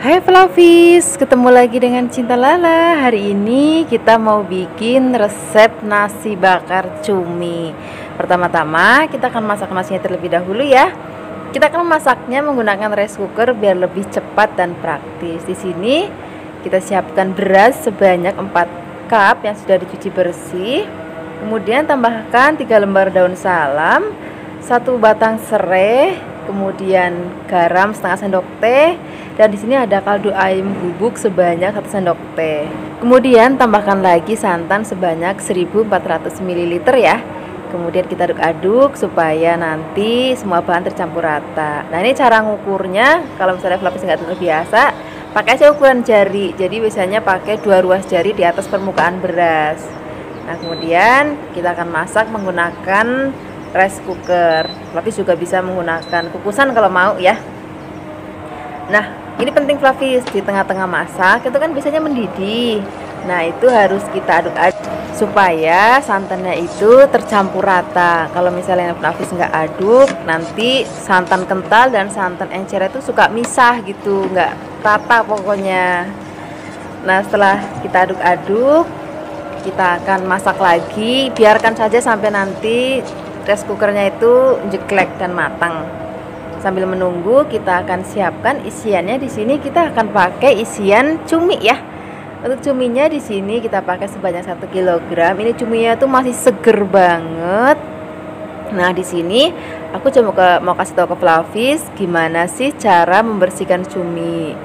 Hai Flavis, ketemu lagi dengan Cinta Lala. Hari ini kita mau bikin resep nasi bakar cumi. Pertama-tama kita akan masak nasinya terlebih dahulu ya. Kita akan masaknya menggunakan rice cooker biar lebih cepat dan praktis. Di sini kita siapkan beras sebanyak 4 cup yang sudah dicuci bersih. Kemudian tambahkan 3 lembar daun salam, 1 batang serai, kemudian garam setengah sendok teh, dan di sini ada kaldu ayam bubuk sebanyak 1 sendok teh. Kemudian tambahkan lagi santan sebanyak 1400 ml ya. Kemudian kita aduk-aduk supaya nanti semua bahan tercampur rata. Nah, ini cara ngukurnya. Kalau misalnya Flavis nggak terbiasa, pakai aja ukuran jari. Jadi biasanya pakai 2 ruas jari di atas permukaan beras. Nah, kemudian kita akan masak menggunakan rice cooker. Flavis juga bisa menggunakan kukusan kalau mau ya. Nah, ini penting Flavis, di tengah-tengah masak itu kan biasanya mendidih. Nah, itu harus kita aduk-aduk supaya santannya itu tercampur rata. Kalau misalnya Flavis nggak aduk, nanti santan kental dan santan encer itu suka misah gitu, nggak rata pokoknya. Nah, setelah kita aduk-aduk, kita akan masak lagi. Biarkan saja sampai nanti rice cookernya itu jeglek dan matang. Sambil menunggu, kita akan siapkan isiannya. Di sini kita akan pakai isian cumi ya. Untuk cuminya di sini kita pakai sebanyak 1 kg. Ini cuminya tuh masih seger banget. Nah, di sini aku coba mau kasih tahu ke Flavis gimana sih cara membersihkan cumi.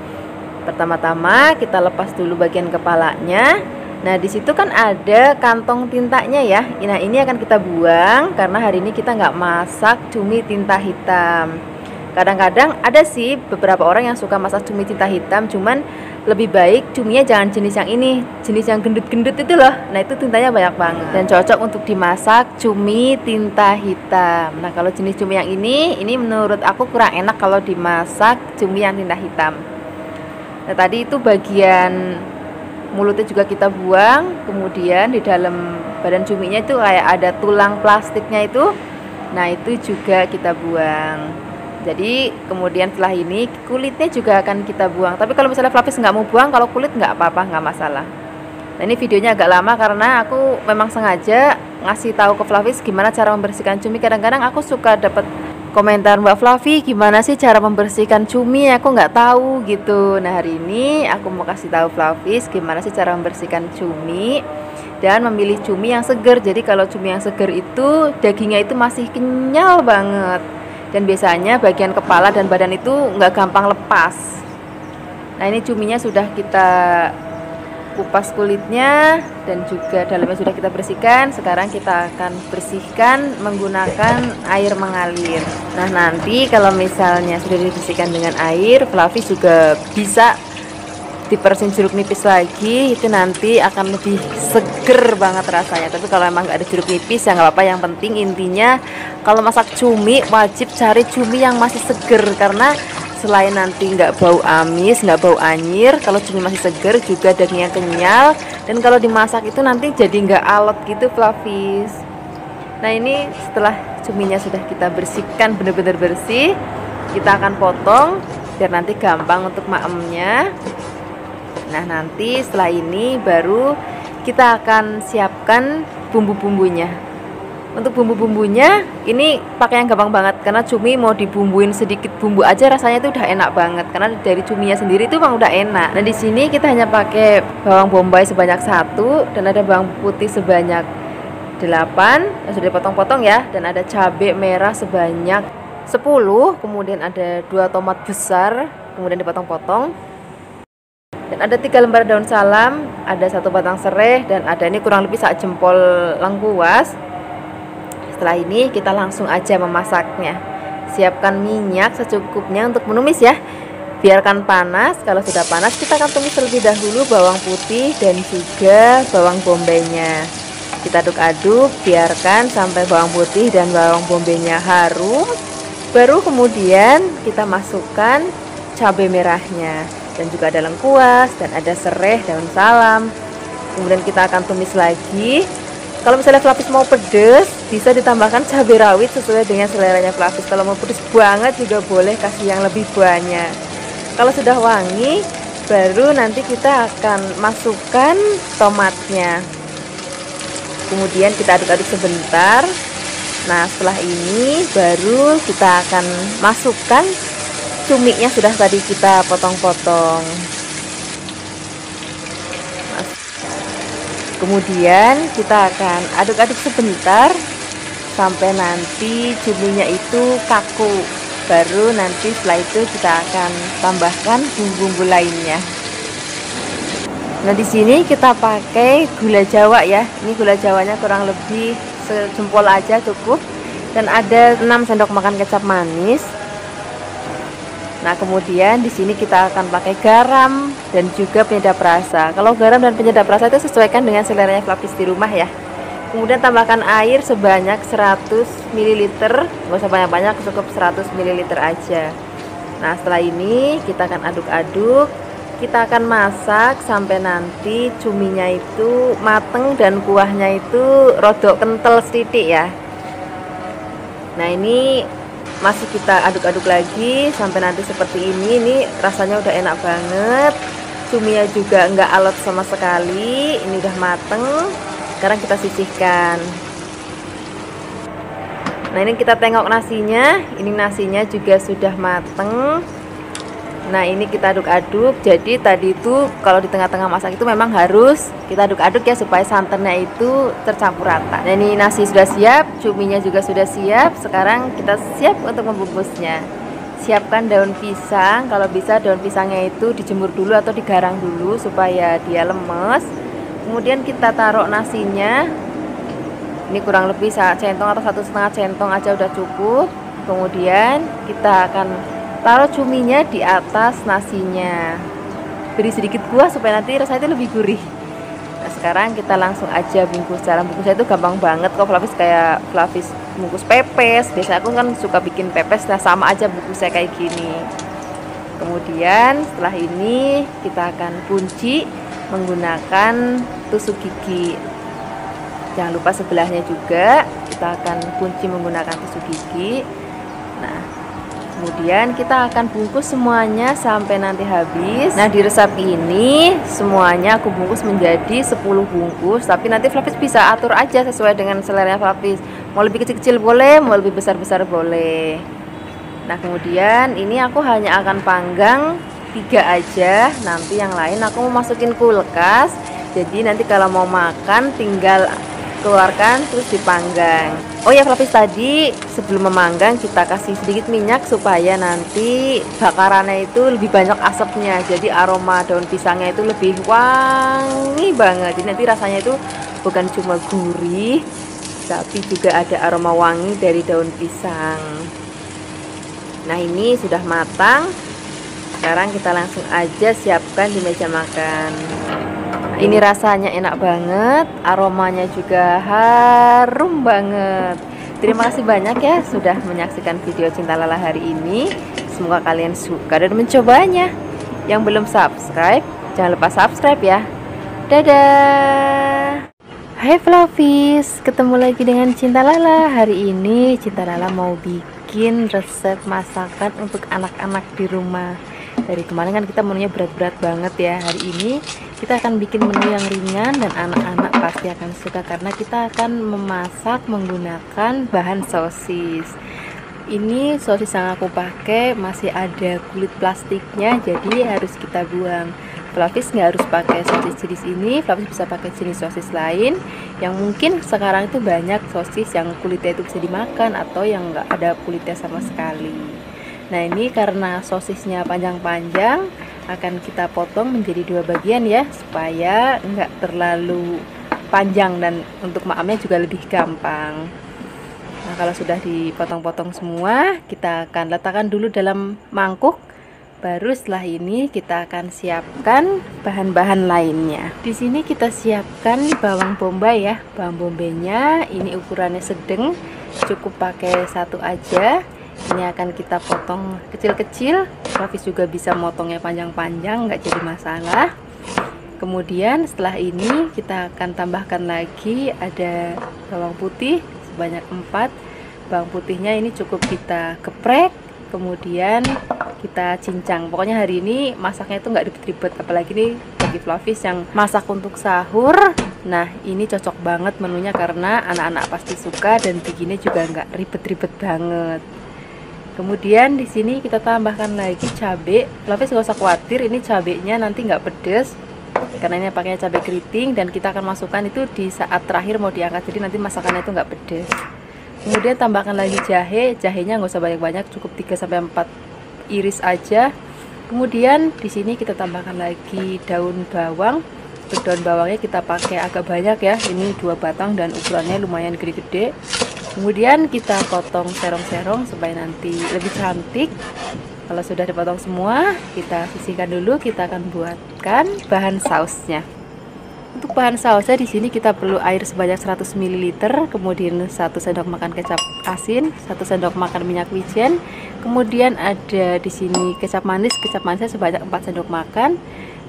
Pertama-tama kita lepas dulu bagian kepalanya. Nah, di situ kan ada kantong tintanya ya. Nah, ini akan kita buang karena hari ini kita nggak masak cumi tinta hitam. Kadang-kadang ada sih beberapa orang yang suka masak cumi tinta hitam, cuman lebih baik cuminya jangan jenis yang ini, jenis yang gendut-gendut itu loh. Nah, itu tintanya banyak banget dan cocok untuk dimasak cumi tinta hitam. Nah, kalau jenis cumi yang ini menurut aku kurang enak kalau dimasak cumi yang tinta hitam. Nah, tadi itu bagian mulutnya juga kita buang. Kemudian di dalam badan cuminya itu kayak ada tulang plastiknya itu. Nah, itu juga kita buang. Jadi kemudian setelah ini kulitnya juga akan kita buang. Tapi kalau misalnya Flavis nggak mau buang, kalau kulit nggak apa-apa, nggak masalah. Nah, ini videonya agak lama karena aku memang sengaja ngasih tahu ke Flavis gimana cara membersihkan cumi. Kadang-kadang aku suka dapat komentar, Mbak Flavi gimana sih cara membersihkan cumi, aku nggak tahu gitu. Nah, hari ini aku mau kasih tahu Flavis gimana sih cara membersihkan cumi dan memilih cumi yang seger. Jadi kalau cumi yang seger itu dagingnya itu masih kenyal banget. Dan biasanya bagian kepala dan badan itu nggak gampang lepas. Nah, ini cuminya sudah kita kupas kulitnya dan juga dalamnya sudah kita bersihkan. Sekarang kita akan bersihkan menggunakan air mengalir. Nah, nanti kalau misalnya sudah dibersihkan dengan air, Flavis juga bisa dipersin jeruk nipis lagi, itu nanti akan lebih seger banget rasanya. Tapi kalau emang nggak ada jeruk nipis ya nggak apa-apa. Yang penting intinya kalau masak cumi wajib cari cumi yang masih seger, karena selain nanti nggak bau amis, nggak bau anyir, kalau cumi masih seger juga dagingnya kenyal, dan kalau dimasak itu nanti jadi nggak alot gitu Flavis. Nah, ini setelah cuminya sudah kita bersihkan benar-benar bersih, kita akan potong biar nanti gampang untuk maemnya. Nah, nanti setelah ini baru kita akan siapkan bumbu-bumbunya. Untuk bumbu-bumbunya ini pakai yang gampang banget, karena cumi mau dibumbuin sedikit bumbu aja rasanya itu udah enak banget, karena dari cuminya sendiri itu memang udah enak. Nah, di sini kita hanya pakai bawang bombay sebanyak 1 dan ada bawang putih sebanyak 8 yang sudah dipotong-potong ya, dan ada cabai merah sebanyak 10, kemudian ada 2 tomat besar kemudian dipotong-potong. Dan ada 3 lembar daun salam, ada 1 batang serai, dan ada ini kurang lebih sak jempol lengkuas. Setelah ini kita langsung aja memasaknya. Siapkan minyak secukupnya untuk menumis ya. Biarkan panas. Kalau sudah panas kita akan tumis terlebih dahulu bawang putih dan juga bawang bombaynya. Kita aduk-aduk, biarkan sampai bawang putih dan bawang bombaynya harum. Baru kemudian kita masukkan cabai merahnya. Dan juga ada lengkuas dan ada serai, daun salam. Kemudian kita akan tumis lagi. Kalau misalnya Flavis mau pedas, bisa ditambahkan cabai rawit sesuai dengan seleranya Flavis. Kalau mau pedas banget juga boleh kasih yang lebih banyak. Kalau sudah wangi, baru nanti kita akan masukkan tomatnya. Kemudian kita aduk-aduk sebentar. Nah, setelah ini baru kita akan masukkan cuminya, sudah tadi kita potong-potong. Kemudian kita akan aduk-aduk sebentar sampai nanti cuminya itu kaku. Baru nanti setelah itu kita akan tambahkan bumbu-bumbu lainnya. Nah, di sini kita pakai gula Jawa ya. Ini gula Jawanya kurang lebih sejempol aja cukup. Dan ada 6 sendok makan kecap manis. Nah, kemudian di sini kita akan pakai garam dan juga penyedap rasa. Kalau garam dan penyedap rasa itu sesuaikan dengan seleranya Flavis di rumah ya. Kemudian tambahkan air sebanyak 100 ml, nggak usah banyak-banyak, cukup 100 ml aja. Nah, setelah ini kita akan aduk-aduk. Kita akan masak sampai nanti cuminya itu mateng dan kuahnya itu rodok kental sedikit ya. Nah, ini masih kita aduk-aduk lagi sampai nanti seperti ini. Ini rasanya udah enak banget. Cuminya juga nggak alot sama sekali. Ini udah mateng. Sekarang kita sisihkan. Nah, ini kita tengok nasinya. Ini nasinya juga sudah mateng. Nah, ini kita aduk-aduk. Jadi tadi itu kalau di tengah-tengah masak itu memang harus kita aduk-aduk ya, supaya santannya itu tercampur rata. Nah, ini nasi sudah siap, cuminya juga sudah siap. Sekarang kita siap untuk membungkusnya. Siapkan daun pisang. Kalau bisa daun pisangnya itu dijemur dulu atau digarang dulu supaya dia lemes. Kemudian kita taruh nasinya. Ini kurang lebih centong atau 1,5 centong aja udah cukup. Kemudian kita akan taruh cuminya di atas nasinya. Beri sedikit kuah supaya nanti rasanya itu lebih gurih. Nah, sekarang kita langsung aja bungkus. Cara bungkusnya itu gampang banget kok Flavis, kayak Flavis bungkus pepes. Biasanya aku kan suka bikin pepes, nah sama aja bungkusnya kayak gini. Kemudian setelah ini kita akan kunci menggunakan tusuk gigi. Jangan lupa sebelahnya juga kita akan kunci menggunakan tusuk gigi. Nah, kemudian kita akan bungkus semuanya sampai nanti habis. Nah, di resep ini semuanya aku bungkus menjadi 10 bungkus. Tapi nanti Flavis bisa atur aja sesuai dengan selera Flavis. Mau lebih kecil-kecil boleh, mau lebih besar-besar boleh. Nah, kemudian ini aku hanya akan panggang 3 aja. Nanti yang lain aku mau masukin kulkas. Jadi nanti kalau mau makan tinggal keluarkan terus dipanggang. Oh ya, Flavis, tadi sebelum memanggang kita kasih sedikit minyak supaya nanti bakarannya itu lebih banyak asapnya. Jadi aroma daun pisangnya itu lebih wangi banget. Jadi nanti rasanya itu bukan cuma gurih, tapi juga ada aroma wangi dari daun pisang. Nah, ini sudah matang. Sekarang kita langsung aja siapkan di meja makan. Nah, ini rasanya enak banget, aromanya juga harum banget. Terima kasih banyak ya sudah menyaksikan video Cinta Lala hari ini. Semoga kalian suka dan mencobanya. Yang belum subscribe, jangan lupa subscribe ya. Dadah. Hai Flavis, ketemu lagi dengan Cinta Lala. Hari ini Cinta Lala mau bikin resep masakan untuk anak-anak di rumah. Dari kemarin kan kita menunya berat-berat banget ya. Hari ini kita akan bikin menu yang ringan dan anak-anak pasti akan suka karena kita akan memasak menggunakan bahan sosis. Ini sosis yang aku pakai masih ada kulit plastiknya, jadi harus kita buang. Flavis nggak harus pakai sosis jenis ini, Flavis bisa pakai jenis sosis lain yang mungkin sekarang itu banyak sosis yang kulitnya itu bisa dimakan atau yang nggak ada kulitnya sama sekali. Nah, ini karena sosisnya panjang-panjang akan kita potong menjadi 2 bagian ya, supaya nggak terlalu panjang dan untuk maamnya juga lebih gampang. Nah, kalau sudah dipotong-potong semua, kita akan letakkan dulu dalam mangkuk. Baru setelah ini kita akan siapkan bahan-bahan lainnya. Di sini kita siapkan bawang bombay ya. Bawang bombaynya ini ukurannya sedang, cukup pakai 1 aja. Ini akan kita potong kecil-kecil. Flavis juga bisa motongnya panjang-panjang, nggak jadi masalah. Kemudian setelah ini kita akan tambahkan lagi ada bawang putih sebanyak 4. Bawang putihnya ini cukup kita geprek. Kemudian kita cincang. Pokoknya hari ini masaknya itu nggak ribet-ribet, apalagi nih bagi Flavis yang masak untuk sahur. Nah, ini cocok banget menunya karena anak-anak pasti suka dan bikinnya juga nggak ribet-ribet banget. Kemudian di sini kita tambahkan lagi cabai. Flavis nggak usah khawatir, ini cabenya nanti nggak pedes karena ini pakai cabai keriting, dan kita akan masukkan itu di saat terakhir mau diangkat, jadi nanti masakannya itu nggak pedes. Kemudian tambahkan lagi jahe. Jahenya nggak usah banyak-banyak, cukup 3-4 iris aja. Kemudian di sini kita tambahkan lagi daun bawang. Untuk daun bawangnya kita pakai agak banyak ya, ini 2 batang dan ukurannya lumayan gede-gede. Kemudian kita potong serong-serong supaya nanti lebih cantik. Kalau sudah dipotong semua, kita sisihkan dulu. Kita akan buatkan bahan sausnya. Untuk bahan sausnya di sini kita perlu air sebanyak 100 ml, kemudian 1 sendok makan kecap asin, 1 sendok makan minyak wijen. Kemudian ada di sini kecap manis. Kecap manisnya sebanyak 4 sendok makan.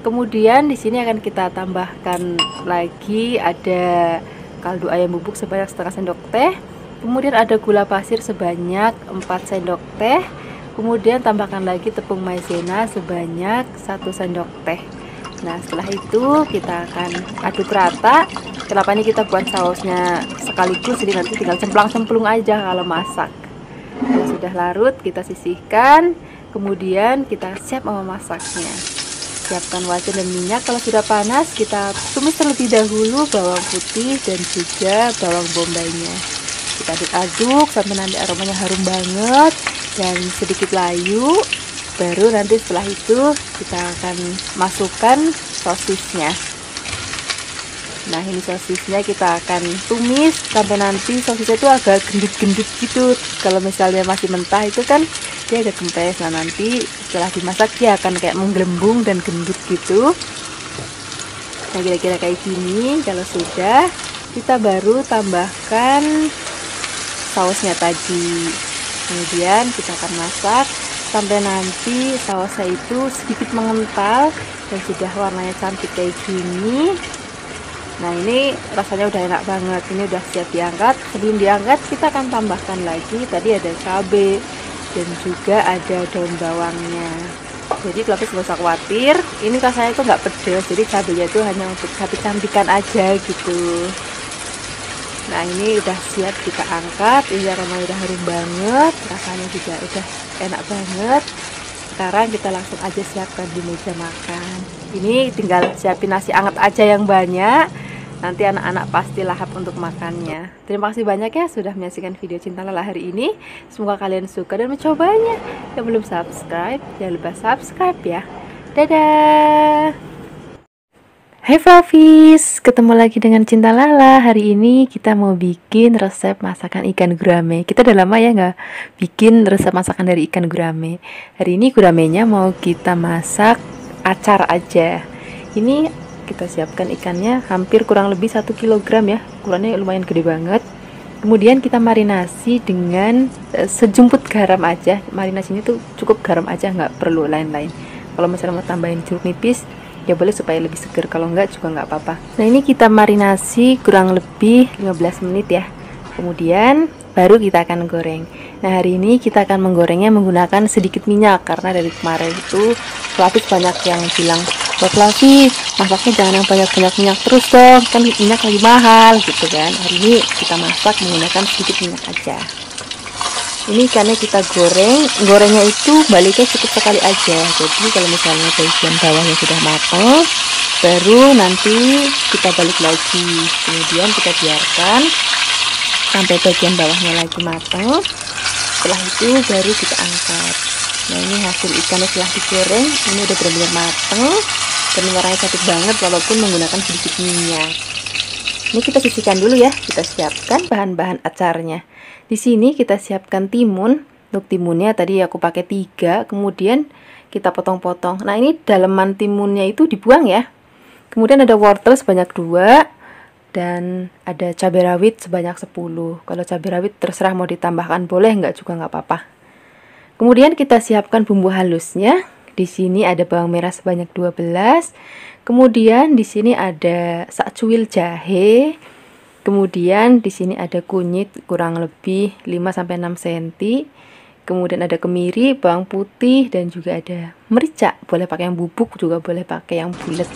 Kemudian di sini akan kita tambahkan lagi ada kaldu ayam bubuk sebanyak setengah sendok teh. Kemudian ada gula pasir sebanyak 4 sendok teh. Kemudian tambahkan lagi tepung maizena sebanyak 1 sendok teh. Nah, setelah itu kita akan aduk rata. Kenapa ini kita buat sausnya sekaligus, jadi nanti tinggal cemplang-cemplung aja kalau masak. Kalau sudah larut, kita sisihkan. Kemudian kita siap memasaknya. Siapkan wajan dan minyak. Kalau sudah panas, kita tumis terlebih dahulu bawang putih dan juga bawang bombaynya. Kita aduk-aduk sampai nanti aromanya harum banget dan sedikit layu. Baru nanti setelah itu kita akan masukkan sosisnya. Nah, ini sosisnya kita akan tumis sampai nanti sosisnya itu agak gendut-gendut gitu. Kalau misalnya masih mentah itu kan dia agak kempes. Nah, nanti setelah dimasak dia akan kayak menggelembung dan gendut gitu. Nah, kira-kira kayak gini. Kalau sudah, kita baru tambahkan sausnya tadi. Kemudian kita akan masak sampai nanti sausnya itu sedikit mengental dan sudah warnanya cantik kayak gini. Nah, ini rasanya udah enak banget. Ini udah siap diangkat. Sebelum diangkat kita akan tambahkan lagi, tadi ada cabai dan juga ada daun bawangnya. Jadi Flavis gak usah khawatir, ini rasanya itu nggak pedas, jadi cabainya itu hanya untuk cantik-cantikan aja gitu. Nah, ini udah siap kita angkat. Ini aromanya udah harum banget, rasanya juga udah enak banget. Sekarang kita langsung aja siapkan di meja makan. Ini tinggal siapin nasi anget aja yang banyak. Nanti anak-anak pasti lahap untuk makannya. Terima kasih banyak ya sudah menyaksikan video Cinta Lala hari ini. Semoga kalian suka dan mencobanya. Yang belum subscribe, jangan lupa subscribe ya. Dadah. Hai Flavis, ketemu lagi dengan Cinta Lala. Hari ini kita mau bikin resep masakan ikan gurame. Kita udah lama ya nggak bikin resep masakan dari ikan gurame. Hari ini guramenya mau kita masak acar aja. Ini kita siapkan ikannya hampir kurang lebih 1 kg ya. Ukurannya lumayan gede banget. Kemudian kita marinasi dengan sejumput garam aja. Marinasinya tuh cukup garam aja, nggak perlu lain-lain. Kalau misalnya mau tambahin jeruk nipis ya boleh supaya lebih seger, kalau enggak juga nggak apa-apa. Nah, ini kita marinasi kurang lebih 15 menit ya. Kemudian baru kita akan goreng. Nah, hari ini kita akan menggorengnya menggunakan sedikit minyak karena dari kemarin itu Flavis banyak yang bilang, "Mbak Flavis, masaknya jangan yang banyak-banyak minyak terus dong, kan minyak lagi mahal," gitu kan. Hari ini kita masak menggunakan sedikit minyak aja. Ini ikannya kita gorengnya itu baliknya cukup sekali aja. Jadi kalau misalnya bagian bawahnya sudah matang, baru nanti kita balik lagi. Kemudian kita biarkan sampai bagian bawahnya lagi matang. Setelah itu baru kita angkat. Nah, ini hasil ikannya setelah digoreng, ini udah benar-benar matang dan warnanya cantik banget walaupun menggunakan sedikit minyak. Ini kita sisihkan dulu ya. Kita siapkan bahan-bahan acarnya. Di sini kita siapkan timun. Untuk timunnya tadi aku pakai 3, kemudian kita potong-potong. Nah, ini daleman timunnya itu dibuang ya. Kemudian ada wortel sebanyak 2 dan ada cabai rawit sebanyak 10. Kalau cabai rawit terserah mau ditambahkan boleh, enggak juga nggak apa-apa. Kemudian kita siapkan bumbu halusnya. Di sini ada bawang merah sebanyak 12. Kemudian di sini ada sak cuil jahe. Kemudian di sini ada kunyit kurang lebih 5-6 cm. kemudian ada kemiri, bawang putih, dan juga ada merica. Boleh pakai yang bubuk, juga boleh pakai yang bulat.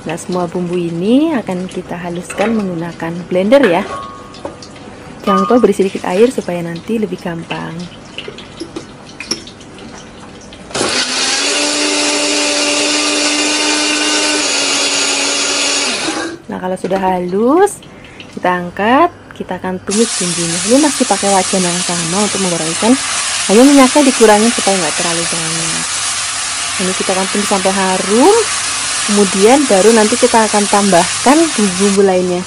Nah, semua bumbu ini akan kita haluskan menggunakan blender ya. Jangan lupa beri sedikit air supaya nanti lebih gampang. Nah, kalau sudah halus, kita angkat, kita akan tumis bumbunya. Ini masih pakai wajan yang sama untuk menggoreng ikan, hanya minyaknya dikurangin supaya nggak terlalu banyak. Ini kita akan tumis sampai harum, kemudian baru nanti kita akan tambahkan bumbu-bumbu lainnya.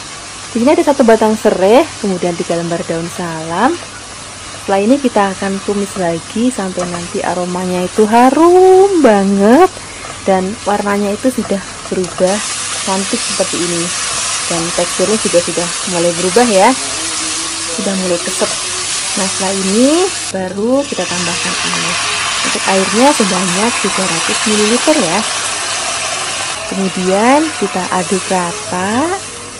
Di sini ada 1 batang serai, kemudian 3 lembar daun salam. Setelah ini kita akan tumis lagi sampai nanti aromanya itu harum banget dan warnanya itu sudah berubah cantik seperti ini, dan teksturnya juga sudah mulai berubah ya, sudah mulai kesep. Nah, setelah ini baru kita tambahkan air. Untuk airnya sebanyak 300 ml ya. Kemudian kita aduk rata.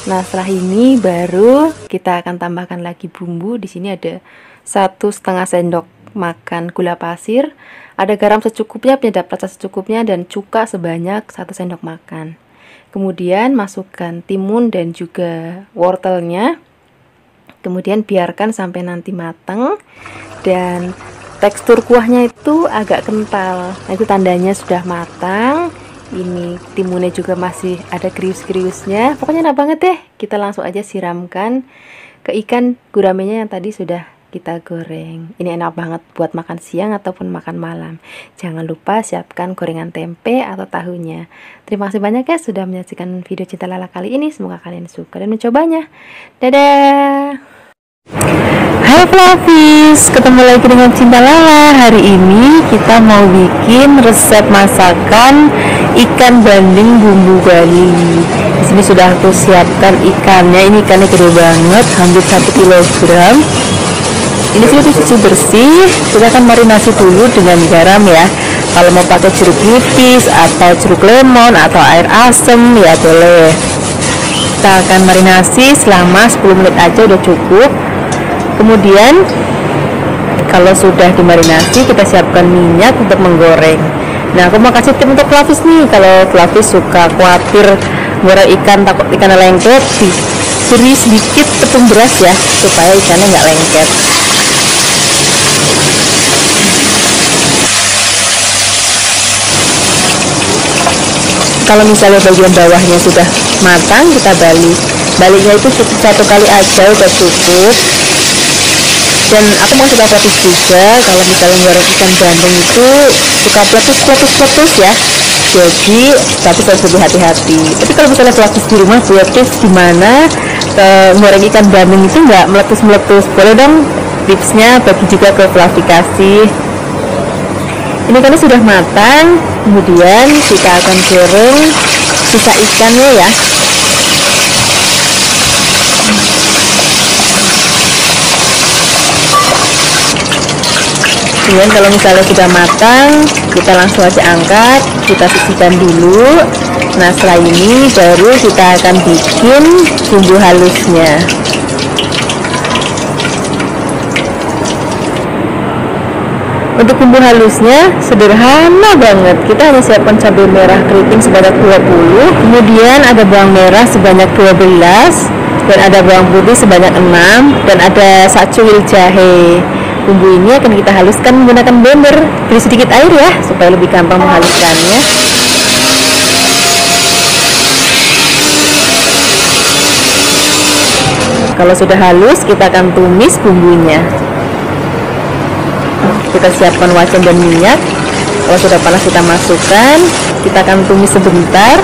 Nah, setelah ini baru kita akan tambahkan lagi bumbu. Di sini ada 1,5 sendok makan gula pasir, ada garam secukupnya, penyedap rasa secukupnya, dan cuka sebanyak 1 sendok makan. Kemudian masukkan timun dan juga wortelnya. Kemudian biarkan sampai nanti matang dan tekstur kuahnya itu agak kental. Nah, itu tandanya sudah matang. Ini timunnya juga masih ada krius-kriusnya. Pokoknya enak banget deh. Kita langsung aja siramkan ke ikan guramenya yang tadi sudah kita goreng. Ini enak banget buat makan siang ataupun makan malam. Jangan lupa siapkan gorengan tempe atau tahunya. Terima kasih banyak ya sudah menyaksikan video Cinta Lala kali ini. Semoga kalian suka dan mencobanya. Dadah. Hai Flavis, ketemu lagi dengan Cinta Lala. Hari ini kita mau bikin resep masakan ikan bandeng bumbu Bali. Di sini sudah aku siapkan ikannya. Ini ikannya gede banget, hampir 1 kilogram. Ini sudah dicuci bersih. Kita akan marinasi dulu dengan garam ya. Kalau mau pakai jeruk nipis atau jeruk lemon atau air asem ya boleh. Kita akan marinasi selama 10 menit aja udah cukup. Kemudian kalau sudah dimarinasi, kita siapkan minyak untuk menggoreng. Nah, aku mau kasih tip untuk Flavis nih. Kalau Flavis suka khawatir goreng ikan, takut ikannya lengket, beri sedikit tepung beras ya, supaya ikannya nggak lengket. Kalau misalnya bagian bawahnya sudah matang, kita balik. Baliknya itu cukup 1 kali aja udah cukup. Dan aku mau coba Flavis juga, kalau misalnya goreng ikan bandeng itu suka peletus ya. Jadi Flavis harus lebih hati-hati. Tapi kalau misalnya Flavis di rumah buat tips gimana goreng ikan bandeng itu nggak meletus-meletus, boleh dong tipsnya bagi juga ke Flavikasi. Ini kan sudah matang, kemudian kita akan goreng sisa ikannya ya. Kemudian kalau misalnya sudah matang, kita langsung aja angkat, kita sisihkan dulu. Nah, setelah ini baru kita akan bikin bumbu halusnya. Untuk bumbu halusnya sederhana banget. Kita hanya siapkan cabai merah keriting sebanyak 20, kemudian ada bawang merah sebanyak 12, dan ada bawang putih sebanyak 6, dan ada sacuil jahe. Bumbu ini akan kita haluskan menggunakan blender. Beri sedikit air ya, supaya lebih gampang menghaluskannya. Kalau sudah halus, kita akan tumis bumbunya. Kita siapkan wajan dan minyak. Kalau sudah panas, kita masukkan. Kita akan tumis sebentar.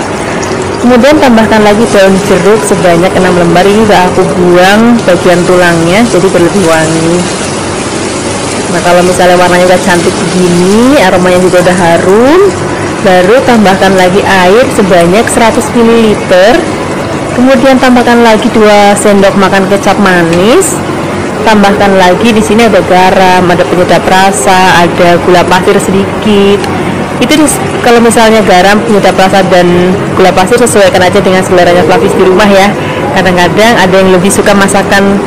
Kemudian tambahkan lagi daun jeruk sebanyak 6 lembar. Ini udah aku buang bagian tulangnya, jadi berlebih wangi. Nah, kalau misalnya warnanya udah cantik begini, aromanya juga udah harum, baru tambahkan lagi air sebanyak 100 ml. Kemudian tambahkan lagi 2 sendok makan kecap manis. Tambahkan lagi, di sini ada garam, ada penyedap rasa, ada gula pasir sedikit. Itu kalau misalnya garam, penyedap rasa dan gula pasir sesuaikan aja dengan seleranya Flavis di rumah ya. Kadang-kadang ada yang lebih suka masakan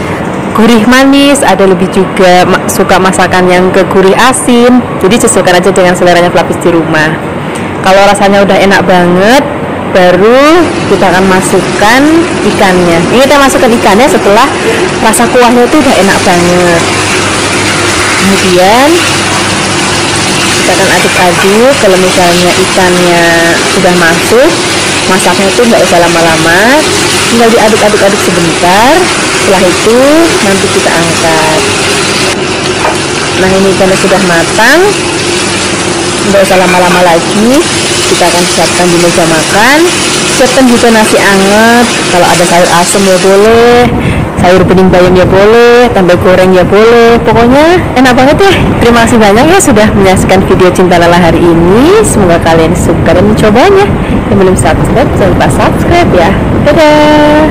gurih manis, ada lebih juga suka masakan yang ke gurih asin. Jadi sesuaikan aja dengan seleranya Flavis di rumah. Kalau rasanya udah enak banget, baru kita akan masukkan ikannya. Ini kita masukkan ikannya setelah rasa kuahnya itu udah enak banget. Kemudian kita akan aduk-aduk. Kalau misalnya ikannya sudah masuk, masaknya itu nggak usah lama-lama, tinggal diaduk-aduk sebentar. Setelah itu nanti kita angkat. Nah, ini ikannya sudah matang, nggak usah lama-lama lagi. Kita akan siapkan di meja makan. Siapkan juga nasi anget. Kalau ada sayur asem ya boleh, sayur bening bayam ya boleh, tambah goreng ya boleh. Pokoknya enak banget ya. Terima kasih banyak ya sudah menyaksikan video Cinta Lala hari ini. Semoga kalian suka dan mencobanya. Yang belum subscribe, jangan lupa subscribe ya. Dadah.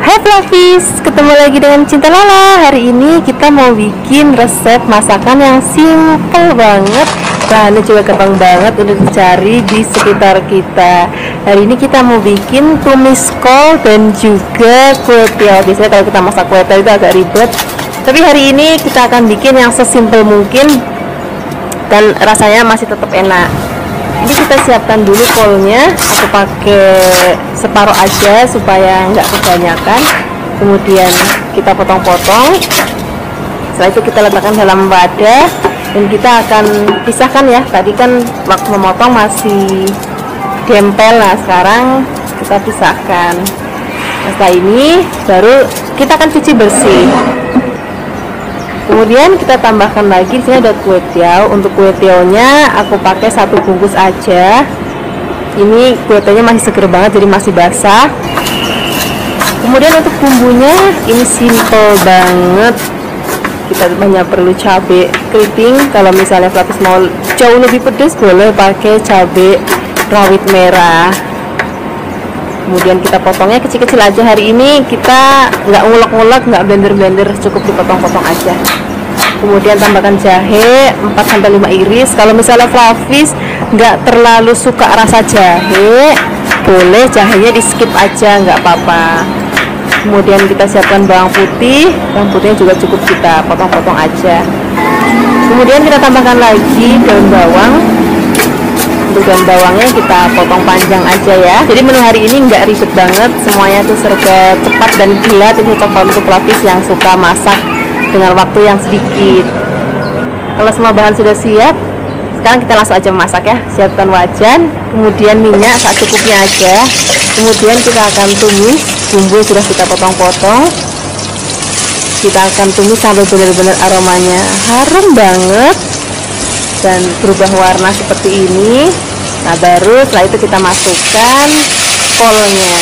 Hai Flavis, ketemu lagi dengan Cinta Lala. Hari ini kita mau bikin resep masakan yang simple banget. Bahannya juga gampang banget untuk dicari di sekitar kita. Hari ini kita mau bikin tumis kol dan juga kue tiaw. Biasanya kalau kita masak kue tiaw itu agak ribet, tapi hari ini kita akan bikin yang sesimpel mungkin dan rasanya masih tetap enak. Ini kita siapkan dulu kolnya. Aku pakai separuh aja supaya nggak kebanyakan. Kemudian kita potong-potong. Setelah itu kita letakkan dalam wadah dan kita akan pisahkan ya. Tadi kan waktu memotong masih gempel, nah sekarang kita pisahkan. Nah, setelah ini baru kita akan cuci bersih. Kemudian kita tambahkan lagi, di sini ada kue tiaw. Untuk kue tiawnya aku pakai 1 bungkus aja. Ini kue tiawnya masih seger banget, jadi masih basah. Kemudian untuk bumbunya ini simple banget. Kita hanya perlu cabai keriting. Kalau misalnya Flavis mau jauh lebih pedas, boleh pakai cabai rawit merah. Kemudian kita potongnya kecil-kecil aja. Hari ini kita nggak ngulek-ngulek, nggak blender-blender, cukup dipotong-potong aja. Kemudian tambahkan jahe 4-5 iris. Kalau misalnya Flavis nggak terlalu suka rasa jahe, boleh jahenya di skip aja, nggak apa-apa. Kemudian kita siapkan bawang putih. Bawang putihnya juga cukup kita potong-potong aja. Kemudian kita tambahkan lagi daun bawang. Untuk daun bawangnya kita potong panjang aja ya. Jadi menu hari ini nggak ribet banget, semuanya tuh serba cepat dan kilat. Itu cocok untuk Flavis yang suka masak dengan waktu yang sedikit. Kalau semua bahan sudah siap, sekarang kita langsung aja memasak ya. Siapkan wajan, kemudian minyak secukupnya aja. Kemudian kita akan tumis. Bumbu sudah kita potong-potong. Kita akan tumis sampai benar-benar aromanya harum banget dan berubah warna seperti ini. Nah, baru setelah itu kita masukkan kolnya.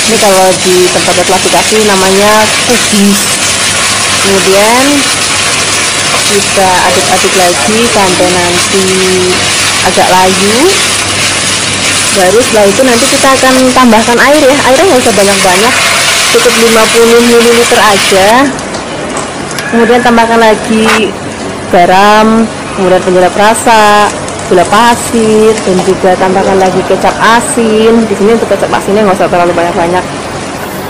Ini kalau di tempat aplikasi namanya kubis. Kemudian kita aduk-aduk lagi sampai nanti agak layu. Baru setelah itu nanti kita akan tambahkan air ya. Airnya nggak usah banyak-banyak, cukup 50 ml aja. Kemudian tambahkan lagi garam, kemudian penyedap rasa, gula pasir, dan juga tambahkan lagi kecap asin. Di sini untuk kecap asinnya nggak usah terlalu banyak-banyak.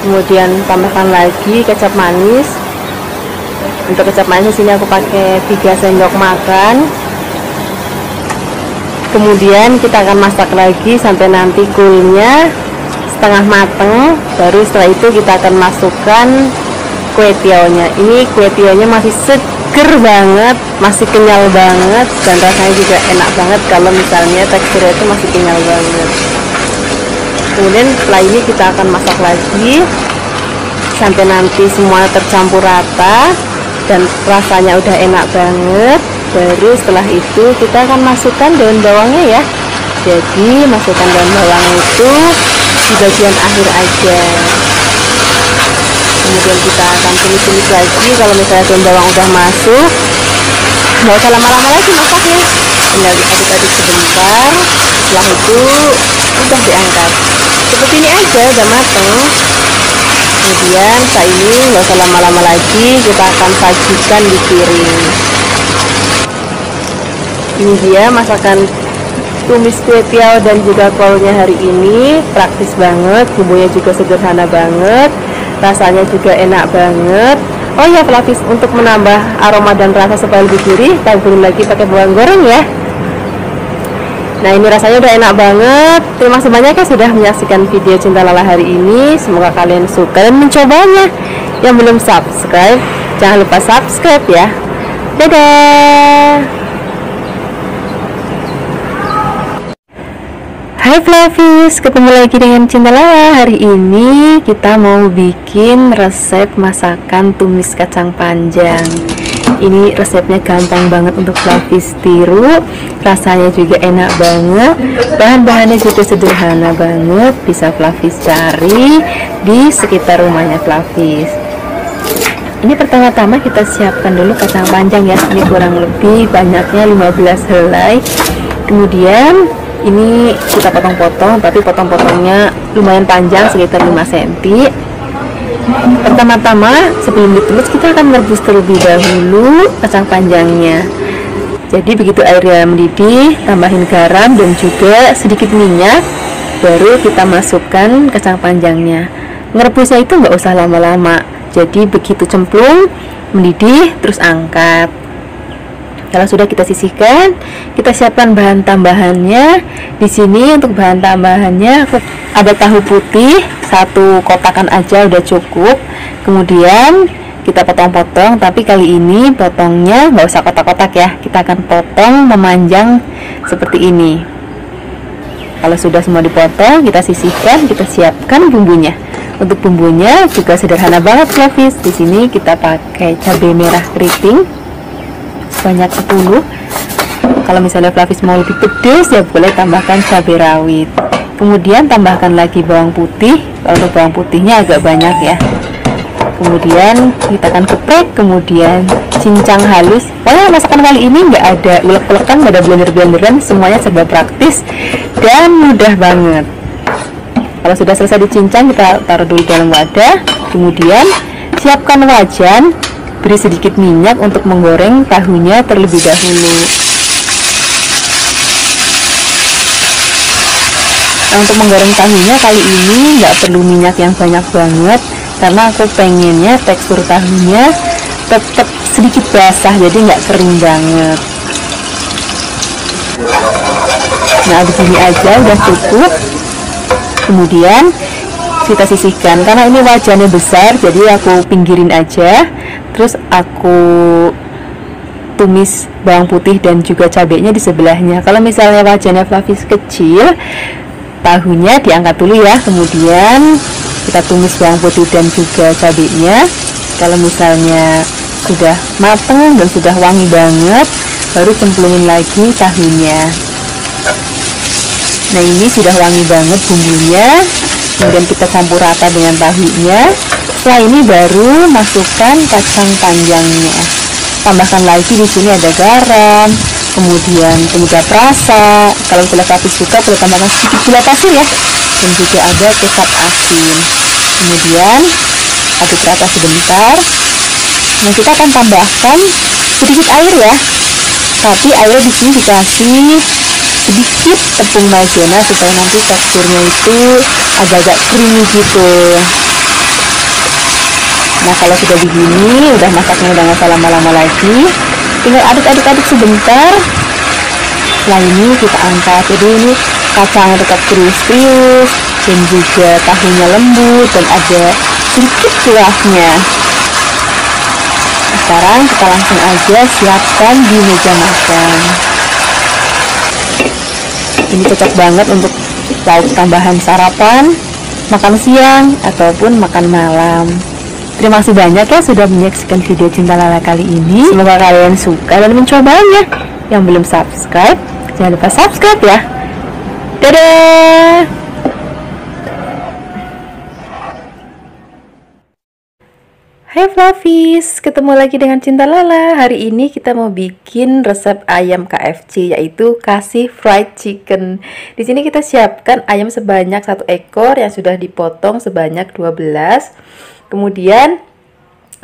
Kemudian tambahkan lagi kecap manis. Untuk kecap manis di sini aku pakai 3 sendok makan. Kemudian kita akan masak lagi sampai nanti kulnya setengah mateng. Baru setelah itu kita akan masukkan kue tiawnya. Ini kue tiawnya masih seger banget, masih kenyal banget, dan rasanya juga enak banget kalau misalnya teksturnya itu masih kenyal banget. Kemudian setelah ini kita akan masak lagi sampai nanti semua tercampur rata dan rasanya udah enak banget. Baru setelah itu kita akan masukkan daun bawangnya ya. Jadi masukkan daun bawang itu di bagian akhir aja. Kemudian kita akan tumis-tumis lagi. Kalau misalnya daun bawang udah masuk, nggak usah lama-lama lagi masaknya, tinggal diaduk-aduk sebentar. Setelah itu udah diangkat. Seperti ini aja, udah mateng. Kemudian saat ini nggak usah lama-lama lagi, kita akan sajikan di piring. Ini dia masakan tumis kue tiaw dan juga kolnya hari ini. Praktis banget, bumbunya juga sederhana banget. rasanya juga enak banget. Oh ya Flavis, untuk menambah aroma dan rasa supaya lebih gurih, taburin lagi pakai bawang goreng ya. Nah ini rasanya udah enak banget. Terima kasih banyak ya sudah menyaksikan video Cinta Lala hari ini. Semoga kalian suka dan mencobanya. Yang belum subscribe, jangan lupa subscribe ya. Dadah. Hai Flavis, ketemu lagi dengan Cinta Lala. Hari ini kita mau bikin resep masakan tumis kacang panjang. Ini resepnya gampang banget untuk Flavis tiru, rasanya juga enak banget, bahan-bahannya juga sederhana banget, bisa Flavis cari di sekitar rumahnya Flavis. Ini pertama-tama kita siapkan dulu kacang panjang ya, ini kurang lebih banyaknya 15 helai. Kemudian ini kita potong-potong, tapi potong-potongnya lumayan panjang, sekitar 5 cm. Pertama-tama sebelum ditumis kita akan merebus terlebih dahulu kacang panjangnya. Jadi begitu airnya mendidih, tambahin garam dan juga sedikit minyak, baru kita masukkan kacang panjangnya. Ngerebusnya itu nggak usah lama-lama, jadi begitu cemplung mendidih terus angkat. Kalau sudah kita sisihkan, kita siapkan bahan tambahannya. Di sini untuk bahan tambahannya ada tahu putih, 1 kotakan aja udah cukup. Kemudian kita potong-potong, tapi kali ini potongnya nggak usah kotak-kotak ya. Kita akan potong memanjang seperti ini. Kalau sudah semua dipotong, kita sisihkan, kita siapkan bumbunya. Untuk bumbunya juga sederhana banget Flavis. Di sini kita pakai cabai merah keriting sebanyak 10. Kalau misalnya Flavis mau lebih pedas ya boleh tambahkan cabai rawit. Kemudian tambahkan lagi bawang putih. Kalau untuk bawang putihnya agak banyak ya. Kemudian kita akan geprek, kemudian cincang halus. Pokoknya masakan kali ini nggak ada ulek-ulekan, nggak ada blender-blenderan, semuanya serba praktis dan mudah banget. Kalau sudah selesai dicincang, kita taruh dulu dalam wadah. Kemudian siapkan wajan, beri sedikit minyak untuk menggoreng tahunya terlebih dahulu. Nah, untuk menggoreng tahunya kali ini nggak perlu minyak yang banyak banget, karena aku pengennya tekstur tahunya tetap sedikit basah, jadi nggak kering banget. Nah begini aja udah cukup. Kemudian kita sisihkan, karena ini wajannya besar jadi aku pinggirin aja. Terus aku tumis bawang putih dan juga cabenya di sebelahnya. Kalau misalnya wajannya Flavis kecil, tahunya diangkat dulu ya. Kemudian kita tumis bawang putih dan juga cabenya. Kalau misalnya sudah matang dan sudah wangi banget, baru cemplungin lagi tahunya. Nah ini sudah wangi banget bumbunya. Kemudian kita campur rata dengan tahunya. Setelah ini baru masukkan kacang panjangnya. Tambahkan lagi, di sini ada garam, kemudian penyedap rasa. Kalau Flavis suka boleh tambahkan sedikit gula pasir ya. Dan juga ada kecap asin. Kemudian aduk rata sebentar. Nah kita akan tambahkan sedikit air ya. Tapi airnya di sini dikasih sedikit tepung maizena supaya nanti teksturnya itu agak-agak creamy gitu. Nah kalau sudah begini, udah masaknya udah nggak usah lama-lama lagi, tinggal aduk-aduk sebentar. Setelah ini kita angkat. Jadi ini kacangnya tetap krius-krius dan juga tahunya lembut dan ada sedikit kuahnya. Sekarang kita langsung aja siapkan di meja makan. Ini cocok banget untuk lauk tambahan sarapan, makan siang, ataupun makan malam. Terima kasih banyak ya sudah menyaksikan video Cinta Lala kali ini. Semoga kalian suka dan mencobanya. Yang belum subscribe, jangan lupa subscribe ya. Dadah! Hai Flavis, ketemu lagi dengan Cinta Lala. Hari ini kita mau bikin resep ayam KFC, yaitu kasih fried chicken. Di sini kita siapkan ayam sebanyak 1 ekor yang sudah dipotong sebanyak 12. Kemudian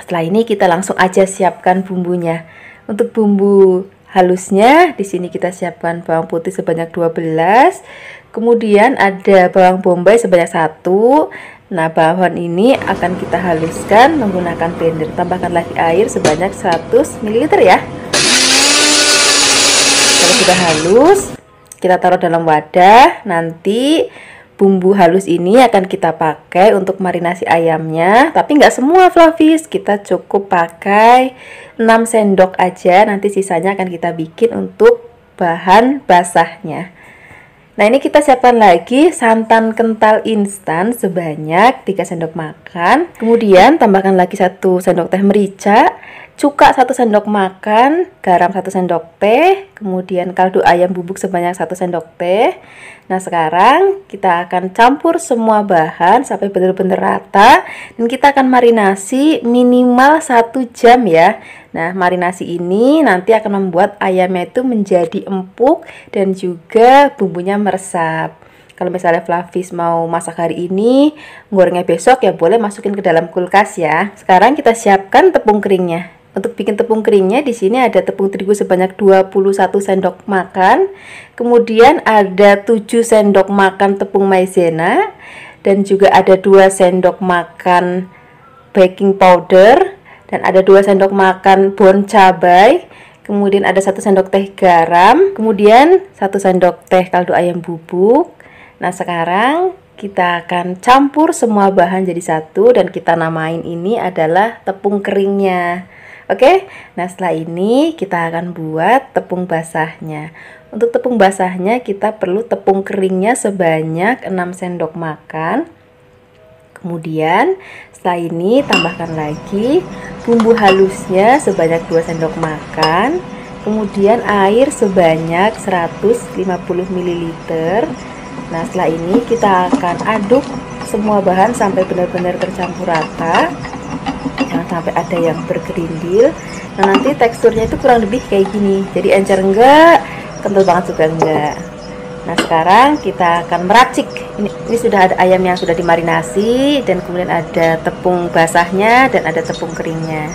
setelah ini kita langsung aja siapkan bumbunya. Untuk bumbu halusnya di sini kita siapkan bawang putih sebanyak 12. Kemudian ada bawang bombay sebanyak 1. Nah, bawang ini akan kita haluskan menggunakan blender. Tambahkan lagi air sebanyak 100 ml ya. Kalau sudah halus, kita taruh dalam wadah. Nanti bumbu halus ini akan kita pakai untuk marinasi ayamnya. Tapi nggak semua Fluffies, kita cukup pakai 6 sendok aja. Nanti sisanya akan kita bikin untuk bahan basahnya. Nah, ini kita siapkan lagi santan kental instan sebanyak 3 sendok makan. Kemudian tambahkan lagi 1 sendok teh merica, cuka 1 sendok makan, garam 1 sendok teh, kemudian kaldu ayam bubuk sebanyak 1 sendok teh. Nah, sekarang kita akan campur semua bahan sampai benar-benar rata, dan kita akan marinasi minimal 1 jam ya. Nah, marinasi ini nanti akan membuat ayamnya itu menjadi empuk dan juga bumbunya meresap. Kalau misalnya Fluffies mau masak hari ini, gorengnya besok ya boleh masukin ke dalam kulkas ya. Sekarang kita siapkan tepung keringnya. Untuk bikin tepung keringnya di sini ada tepung terigu sebanyak 21 sendok makan. Kemudian ada 7 sendok makan tepung maizena dan juga ada 2 sendok makan baking powder. Dan ada 2 sendok makan bon cabai, kemudian ada 1 sendok teh garam, kemudian 1 sendok teh kaldu ayam bubuk. Nah, sekarang kita akan campur semua bahan jadi satu dan kita namain ini adalah tepung keringnya. Oke, nah setelah ini kita akan buat tepung basahnya. Untuk tepung basahnya kita perlu tepung keringnya sebanyak 6 sendok makan. Kemudian setelah ini tambahkan lagi bumbu halusnya sebanyak 2 sendok makan. Kemudian air sebanyak 150 ml. Nah, setelah ini kita akan aduk semua bahan sampai benar-benar tercampur rata. Jangan sampai ada yang bergerindil. Nah, nanti teksturnya itu kurang lebih kayak gini. Jadi encer enggak, kental banget juga enggak. Nah, sekarang kita akan meracik. Ini sudah ada ayam yang sudah dimarinasi, dan kemudian ada tepung basahnya dan ada tepung keringnya.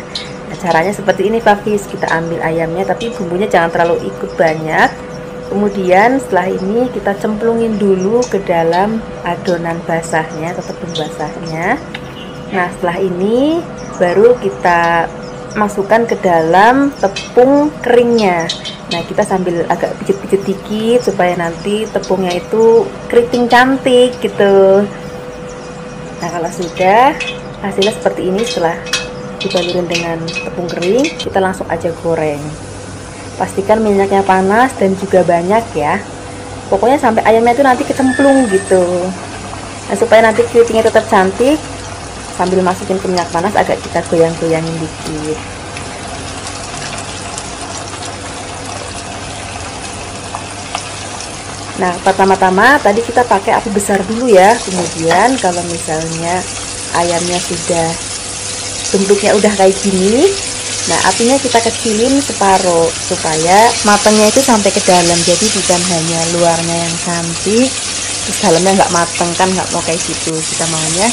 Nah, caranya seperti ini Fluffies, kita ambil ayamnya tapi bumbunya jangan terlalu ikut banyak. Kemudian setelah ini kita cemplungin dulu ke dalam adonan basahnya atau tepung basahnya. Nah, setelah ini baru kita masukkan ke dalam tepung keringnya. Nah, kita sambil agak pijit-pijit dikit supaya nanti tepungnya itu keriting cantik gitu. Nah, kalau sudah hasilnya seperti ini, setelah dibalurin dengan tepung kering, kita langsung aja goreng. Pastikan minyaknya panas dan juga banyak ya. Pokoknya sampai ayamnya itu nanti kecemplung gitu. Nah, supaya nanti keritingnya tetap cantik, sambil masukin ke minyak panas agak kita goyang-goyangin dikit. Nah, pertama-tama tadi kita pakai api besar dulu ya. Kemudian kalau misalnya ayamnya sudah bentuknya udah kayak gini, nah apinya kita kecilin separuh supaya matangnya itu sampai ke dalam. Jadi bukan hanya luarnya yang cantik terus dalamnya nggak matang, kan nggak mau kayak gitu. Kita maunya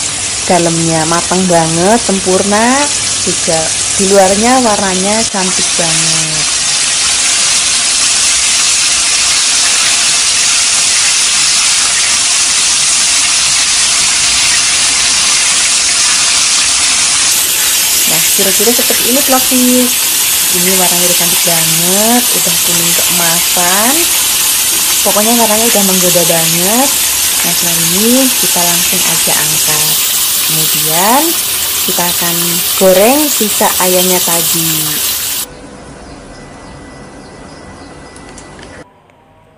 dalamnya matang banget, sempurna, juga di luarnya warnanya cantik banget. Nah, kira-kira seperti ini Fluffies. Ini warnanya udah cantik banget, udah kuning keemasan. Pokoknya warnanya udah menggoda banget. Nah, setelah ini kita langsung aja angkat. Kemudian kita akan goreng sisa ayamnya tadi.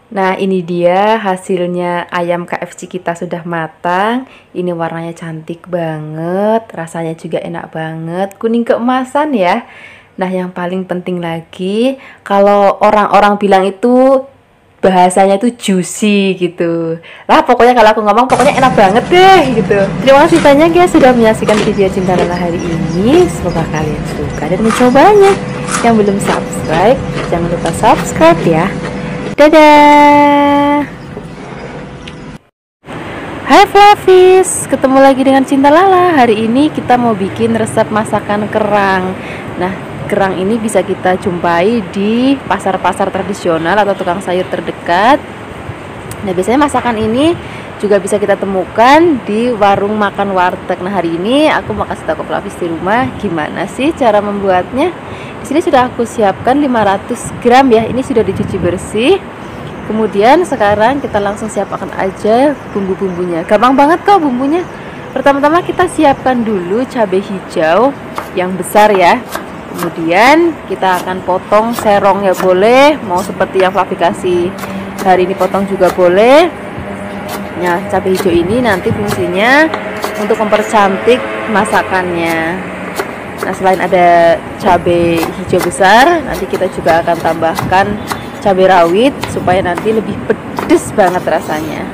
Nah, ini dia hasilnya ayam KFC kita sudah matang. Ini warnanya cantik banget, rasanya juga enak banget, kuning keemasan ya. Nah, yang paling penting lagi, kalau orang-orang bilang itu bahasanya itu juicy gitu. Lah, pokoknya kalau aku ngomong pokoknya enak banget deh gitu. Terima kasih banyak ya sudah menyaksikan video Cinta Lala hari ini. Semoga kalian suka dan mencobanya. Yang belum subscribe, jangan lupa subscribe ya. Dadah. Hai Fluffies, ketemu lagi dengan Cinta Lala. Hari ini kita mau bikin resep masakan kerang. Nah, kerang ini bisa kita jumpai di pasar-pasar tradisional atau tukang sayur terdekat. Nah, biasanya masakan ini juga bisa kita temukan di warung makan warteg. Nah, hari ini aku mau kasih tahu ke Flavis di rumah gimana sih cara membuatnya. Di sini sudah aku siapkan 500 gram ya. Ini sudah dicuci bersih. Kemudian sekarang kita langsung siapkan aja bumbu-bumbunya. Gampang banget kok bumbunya. Pertama-tama kita siapkan dulu cabai hijau yang besar ya. Kemudian kita akan potong serong ya boleh, mau seperti yang Flavi kasih hari ini potong juga boleh. Nah, cabai hijau ini nanti fungsinya untuk mempercantik masakannya. Nah, selain ada cabai hijau besar, nanti kita juga akan tambahkan cabai rawit supaya nanti lebih pedes banget rasanya.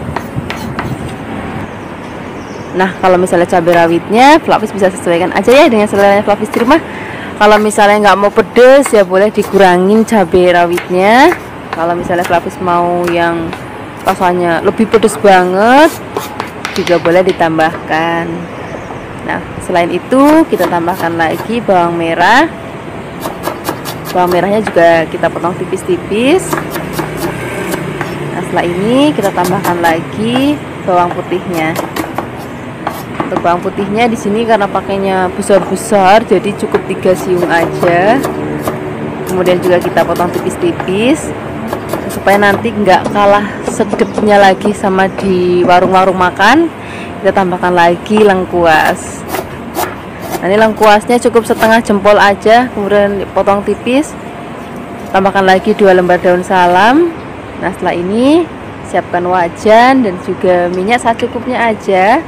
Nah, kalau misalnya cabai rawitnya Flavis bisa sesuaikan aja ya dengan selera Flavis di rumah. Kalau misalnya nggak mau pedes ya boleh dikurangin cabai rawitnya. Kalau misalnya Flavis mau yang rasanya lebih pedes banget juga boleh ditambahkan. Nah, selain itu kita tambahkan lagi bawang merah. Bawang merahnya juga kita potong tipis-tipis. Nah, setelah ini kita tambahkan lagi bawang putihnya. Untuk bawang putihnya di sini karena pakainya besar-besar jadi cukup 3 siung aja. Kemudian juga kita potong tipis-tipis supaya nanti nggak kalah sedapnya lagi sama di warung-warung makan. Kita tambahkan lagi lengkuas. Nah, ini lengkuasnya cukup setengah jempol aja, kemudian potong tipis. Tambahkan lagi 2 lembar daun salam. Nah, setelah ini siapkan wajan dan juga minyak secukupnya aja.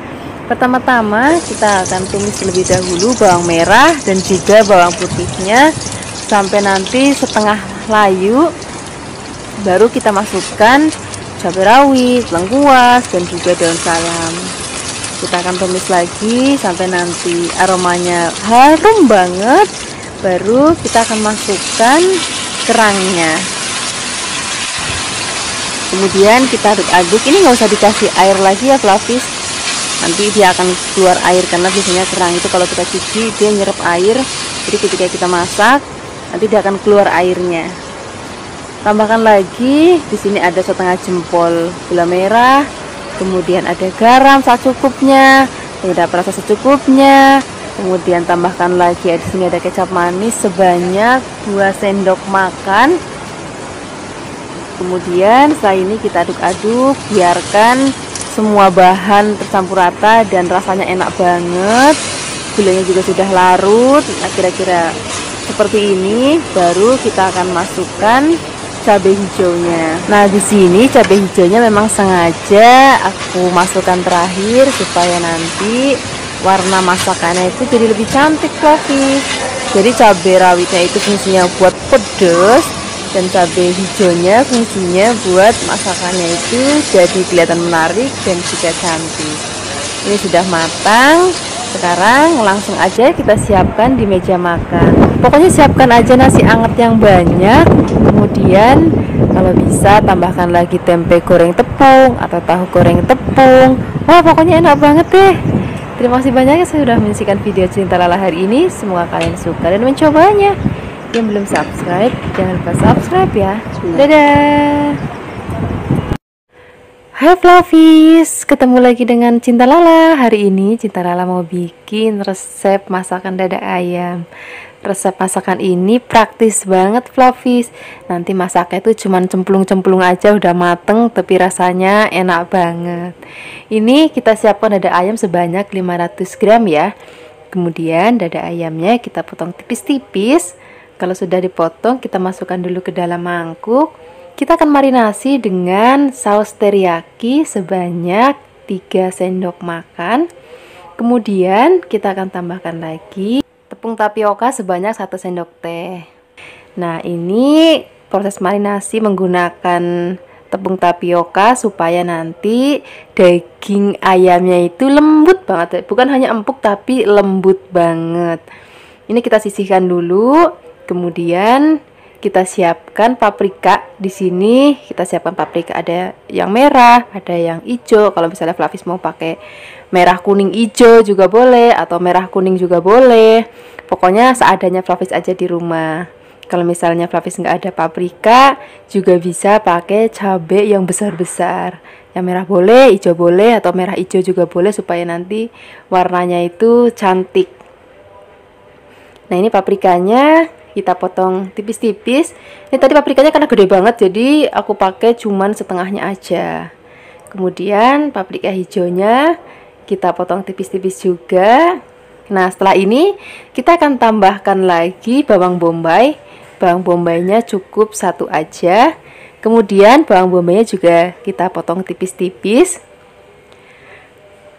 Pertama-tama kita akan tumis terlebih dahulu bawang merah dan juga bawang putihnya sampai nanti setengah layu. Baru kita masukkan cabai rawit, lengkuas, dan juga daun salam. Kita akan tumis lagi sampai nanti aromanya harum banget. Baru kita akan masukkan kerangnya. Kemudian kita aduk-aduk. Ini nggak usah dikasih air lagi ya Flavis. Nanti dia akan keluar air karena biasanya kerang itu kalau kita cuci dia nyerap air. Jadi ketika kita masak nanti dia akan keluar airnya. Tambahkan lagi, di sini ada setengah jempol gula merah, kemudian ada garam secukupnya, penyedap rasa secukupnya, kemudian tambahkan lagi di sini ada kecap manis sebanyak 2 sendok makan. Kemudian setelah ini kita aduk-aduk, biarkan semua bahan tercampur rata dan rasanya enak banget. Gulanya juga sudah larut. Nah, kira-kira seperti ini, baru kita akan masukkan cabai hijaunya. Nah, di sini cabai hijaunya memang sengaja aku masukkan terakhir supaya nanti warna masakannya itu jadi lebih cantik Flavis. Jadi cabai rawitnya itu fungsinya buat pedas dan cabai hijaunya fungsinya buat masakannya itu jadi kelihatan menarik dan juga cantik. Ini sudah matang. Sekarang langsung aja kita siapkan di meja makan. Pokoknya siapkan aja nasi anget yang banyak. Kemudian kalau bisa tambahkan lagi tempe goreng tepung atau tahu goreng tepung. Wah, pokoknya enak banget deh. Terima kasih banyak yang sudah menyaksikan video Cinta Lala hari ini. Semoga kalian suka dan mencobanya. Yang belum subscribe, jangan lupa subscribe ya. Dadah. Hai Flavis, ketemu lagi dengan Cinta Lala. Hari ini Cinta Lala mau bikin resep masakan dada ayam. Resep masakan ini praktis banget Flavis. Nanti masaknya itu cuman cemplung-cemplung aja udah mateng, tapi rasanya enak banget. Ini kita siapkan dada ayam sebanyak 500 gram ya. Kemudian dada ayamnya kita potong tipis-tipis. Kalau sudah dipotong, kita masukkan dulu ke dalam mangkuk. Kita akan marinasi dengan saus teriyaki sebanyak 3 sendok makan. Kemudian kita akan tambahkan lagi tepung tapioka sebanyak 1 sendok teh. Nah, ini proses marinasi menggunakan tepung tapioka supaya nanti daging ayamnya itu lembut banget. Bukan hanya empuk tapi lembut banget. Ini kita sisihkan dulu. Kemudian kita siapkan paprika. Di sini kita siapkan paprika, ada yang merah, ada yang hijau. Kalau misalnya Flavis mau pakai merah kuning hijau juga boleh, atau merah kuning juga boleh. Pokoknya seadanya Flavis aja di rumah. Kalau misalnya Flavis nggak ada paprika, juga bisa pakai cabai yang besar-besar. Yang merah boleh, hijau boleh, atau merah hijau juga boleh supaya nanti warnanya itu cantik. Nah, ini paprikanya kita potong tipis-tipis. Ini tadi paprikanya karena gede banget, jadi aku pakai cuman setengahnya aja. Kemudian paprika hijaunya kita potong tipis-tipis juga. Nah, setelah ini kita akan tambahkan lagi bawang bombay. Bawang bombaynya cukup satu aja. Kemudian bawang bombaynya juga kita potong tipis-tipis.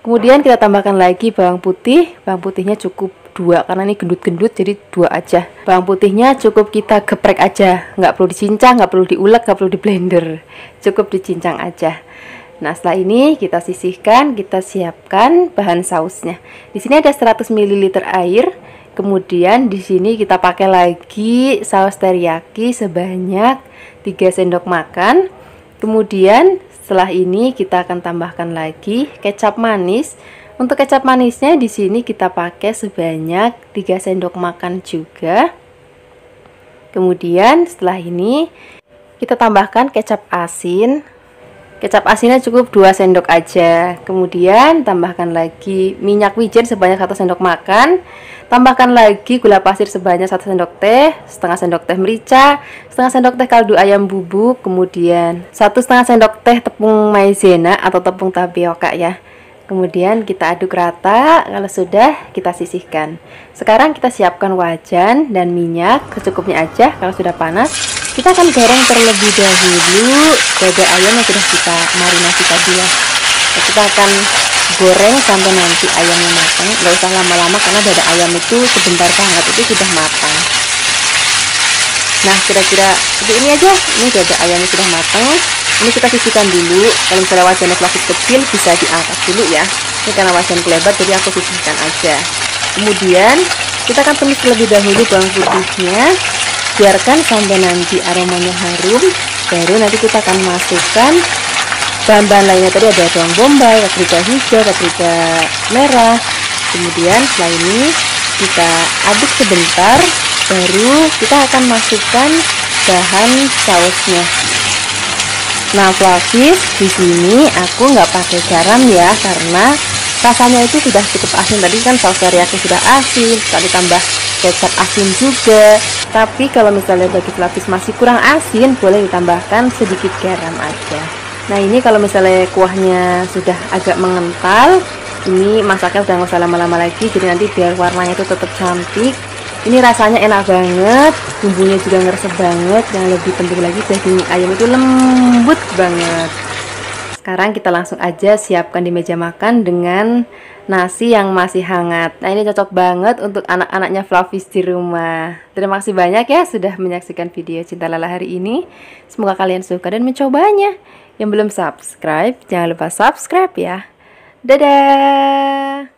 Kemudian kita tambahkan lagi bawang putih. Bawang putihnya cukup 2 karena ini gendut-gendut, jadi 2 aja. Bawang putihnya cukup kita geprek aja, nggak perlu dicincang, nggak perlu diulek, nggak perlu di blender, cukup dicincang aja. Nah, setelah ini kita sisihkan, kita siapkan bahan sausnya. Di sini ada 100 ml air. Kemudian di sini kita pakai lagi saus teriyaki sebanyak 3 sendok makan. Kemudian setelah ini kita akan tambahkan lagi kecap manis. Untuk kecap manisnya di sini kita pakai sebanyak 3 sendok makan juga. Kemudian setelah ini kita tambahkan kecap asin. Kecap asinnya cukup 2 sendok aja. Kemudian tambahkan lagi minyak wijen sebanyak 1 sendok makan. Tambahkan lagi gula pasir sebanyak 1 sendok teh, setengah sendok teh merica, setengah sendok teh kaldu ayam bubuk, kemudian 1,5 sendok teh tepung maizena atau tepung tapioka ya. Kemudian kita aduk rata. Kalau sudah, kita sisihkan. Sekarang kita siapkan wajan dan minyak secukupnya aja. Kalau sudah panas, kita akan goreng terlebih dahulu dada ayam yang sudah kita marinasi tadi ya. Kita akan goreng sampai nanti ayamnya matang. Nggak usah lama-lama karena dada ayam itu sebentar banget itu sudah matang. Nah, kira-kira seperti ini aja. Ini dada ayamnya sudah matang. Ini kita sisihkan dulu. Kalau misalnya wajannya plastik kecil bisa diangkat dulu ya. Ini karena wajan lebar jadi aku sisihkan aja. Kemudian kita akan tumis terlebih dahulu bawang putihnya. Biarkan sampai nanti aromanya harum. Baru nanti kita akan masukkan bahan-bahan lainnya. Tadi ada bawang bombay, paprika hijau, paprika merah. Kemudian setelah ini kita aduk sebentar. Baru kita akan masukkan bahan sausnya. Nah, Flavis, di sini aku nggak pakai garam ya, karena rasanya itu sudah cukup asin. Tadi kan saus teriyaki sudah asin, tadi tambah kecap asin juga. Tapi kalau misalnya bagi Flavis masih kurang asin, boleh ditambahkan sedikit garam aja. Nah, ini kalau misalnya kuahnya sudah agak mengental, ini masaknya udah nggak usah lama-lama lagi, jadi nanti biar warnanya itu tetap cantik. Ini rasanya enak banget, bumbunya juga ngeresep banget. Yang lebih penting lagi, daging ayam itu lembut banget. Sekarang kita langsung aja siapkan di meja makan dengan nasi yang masih hangat. Nah, ini cocok banget untuk anak-anaknya Flavis di rumah. Terima kasih banyak ya sudah menyaksikan video Cinta Lala hari ini. Semoga kalian suka dan mencobanya. Yang belum subscribe, jangan lupa subscribe ya. Dadah!